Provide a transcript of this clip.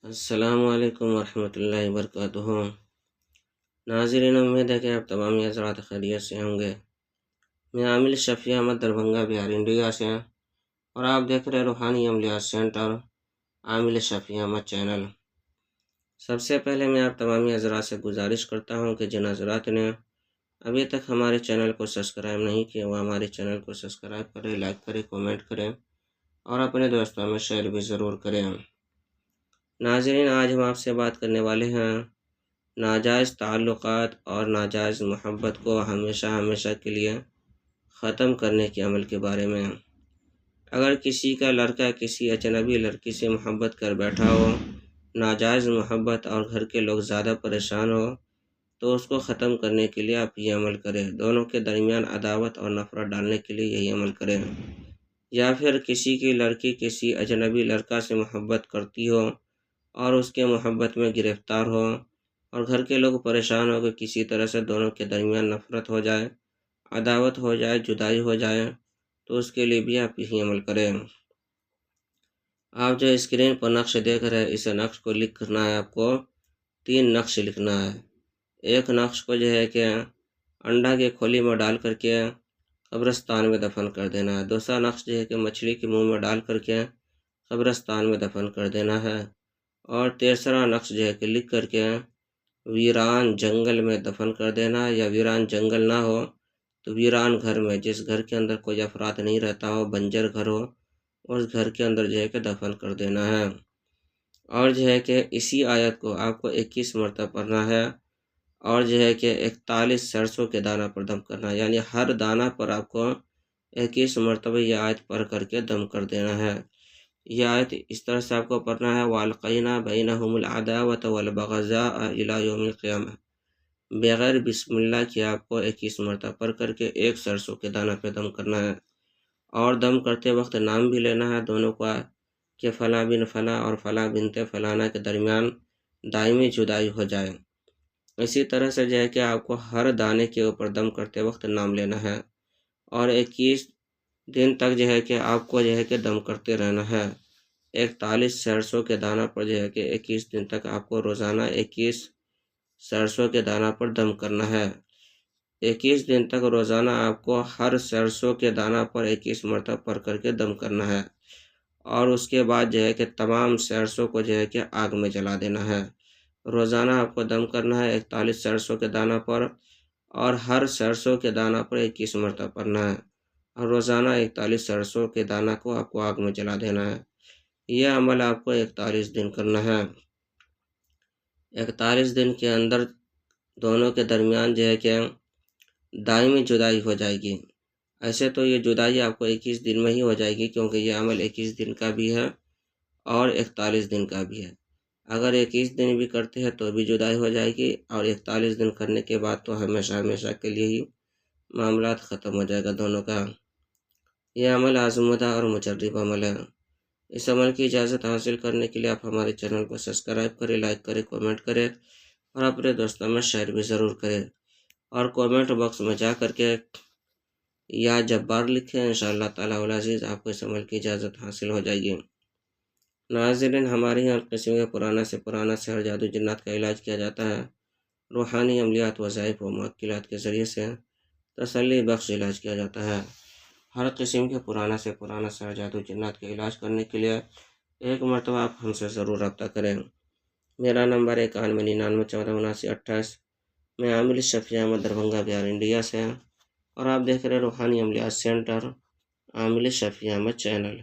السلام علیکم ورحمۃ اللہ وبرکاتہ۔ ناظرین، امید ہے کہ آپ تمام حضرات خیریت سے ہوں گے۔ میں عامل شفیع احمد دربھنگہ بہار انڈیا سے، اور آپ دیکھ رہے روحانی عملیات سینٹر عامل شفیع احمد چینل۔ سب سے پہلے میں آپ تمام حضرات سے گزارش کرتا ہوں کہ جن حضرات نے ابھی تک ہمارے چینل کو سبسکرائب نہیں کیا وہ ہمارے چینل کو سبسکرائب کریں، لائک کریں، کامنٹ کریں اور اپنے دوستوں میں شیئر بھی ضرور کریں۔ ناظرین، آج ہم آپ سے بات کرنے والے ہیں ناجائز تعلقات اور ناجائز محبت کو ہمیشہ کے لیے ختم کرنے کے عمل کے بارے میں۔ اگر کسی کا لڑکا کسی اجنبی لڑکی سے محبت کر بیٹھا ہو، ناجائز محبت، اور گھر کے لوگ زیادہ پریشان ہو، تو اس کو ختم کرنے کے لیے آپ یہ عمل کریں۔ دونوں کے درمیان عداوت اور نفرت ڈالنے کے لیے یہی عمل کریں۔ یا پھر کسی کی لڑکی کسی اجنبی لڑکا سے محبت کرتی ہو اور اس کے محبت میں گرفتار ہو، اور گھر کے لوگ پریشان ہو کہ کسی طرح سے دونوں کے درمیان نفرت ہو جائے، عداوت ہو جائے، جدائی ہو جائے، تو اس کے لیے بھی آپ یہی عمل کریں۔ آپ جو اسکرین پر نقش دیکھ رہے ہیں، اس نقش کو لکھنا ہے، آپ کو 3 نقش لکھنا ہے۔ ایک نقش کو جو ہے کہ انڈا کی کھولی میں ڈال کر کے قبرستان میں دفن کر دینا ہے۔ دوسرا نقش جو ہے کہ مچھلی کے منہ میں ڈال کر کے قبرستان میں دفن کر دینا ہے۔ اور تیسرا نقش جو ہے کہ لکھ کر کے ویران جنگل میں دفن کر دینا ہے، یا ویران جنگل نہ ہو تو ویران گھر میں، جس گھر کے اندر کوئی افراد نہیں رہتا ہو، بنجر گھر ہو، اس گھر کے اندر جو ہے کہ دفن کر دینا ہے۔ اور جو ہے کہ اسی آیت کو آپ کو 21 مرتبہ پڑھنا ہے، اور جو ہے کہ 41 سرسوں کے دانہ پر دم کرنا ہے، یعنی ہر دانہ پر آپ کو 21 مرتبہ یہ آیت پڑھ کر کے دم کر دینا ہے۔ یہ آیت اس طرح سے آپ کو پڑھنا ہے، وَأَلْقَيْنَا بَيْنَهُمُ الْعَدَاوَةَ وَالْبَغْضَاءَ إِلَى يَوْمِ الْقِيَامَةِ۔ بغیر بسم اللہ کے آپ کو 21 مرتبہ پڑھ کر کے ایک سرسوں کے دانہ پہ دم کرنا ہے، اور دم کرتے وقت نام بھی لینا ہے دونوں کا، کہ فلاں بن فلاں اور فلاں بنت فلانا کے درمیان دائمی جدائی ہو جائے۔ اسی طرح سے جو ہے کہ آپ کو ہر دانے کے اوپر دم کرتے وقت نام لینا ہے، اور 21 دن تک جو ہے کہ آپ کو جو ہے کہ دم کرتے رہنا ہے۔ 41 سرسوں کے دانہ پر جو ہے کہ 21 دن تک آپ کو روزانہ 21 سرسوں کے دانہ پر دم کرنا ہے۔ 21 دن تک روزانہ آپ کو ہر سرسوں کے دانہ پر 21 مرتبہ پڑھ کر کے دم کرنا ہے، اور اس کے بعد جو ہے کہ تمام سرسوں کو جو ہے کہ آگ میں جلا دینا ہے۔ روزانہ آپ کو دم کرنا ہے 41 سرسوں کے دانہ پر، اور ہر سرسوں کے دانہ پر 21 مرتبہ پڑھنا ہے، اور روزانہ 41 سرسوں کے دانہ کو آپ کو آگ میں جلا دینا ہے۔ یہ عمل آپ کو 41 دن کرنا ہے۔ 41 دن کے اندر دونوں کے درمیان جو ہے کہ دائمی جدائی ہو جائے گی۔ ایسے تو یہ جدائی آپ کو 21 دن میں ہی ہو جائے گی، کیونکہ یہ عمل 21 دن کا بھی ہے اور 41 دن کا بھی ہے۔ اگر 21 دن بھی کرتے ہیں تو بھی جدائی ہو جائے گی، اور 41 دن کرنے کے بعد تو ہمیشہ کے لیے ہی معاملات ختم ہو جائے گا دونوں کا۔ یہ عمل آزمودہ اور مجرب عمل ہے۔ اس عمل کی اجازت حاصل کرنے کے لیے آپ ہمارے چینل کو سبسکرائب کریں، لائک کریں، کامنٹ کریں اور اپنے دوستوں میں شیئر بھی ضرور کریں، اور کامنٹ باکس میں جا کر کے یا جبار لکھیں، انشاءاللہ تعالی العزیز آپ کو اس عمل کی اجازت حاصل ہو جائے گی۔ ناظرین، ہمارے یہاں قسم کے پرانا سحر، جادو، جنات کا علاج کیا جاتا ہے۔ روحانی عملیات، وظائف و معقلات کے ذریعے سے تسلی بخش علاج کیا جاتا ہے۔ ہر قسم کے پرانا سحر، جادو، جنات کا علاج کرنے کے لیے ایک مرتبہ آپ ہم سے ضرور رابطہ کریں۔ میرا نمبر 9199147928۔ میں عامل شفیع احمد دربھنگہ بہار انڈیا سے، اور آپ دیکھ رہے روحانی عملیات سینٹر عامل شفیع احمد چینل۔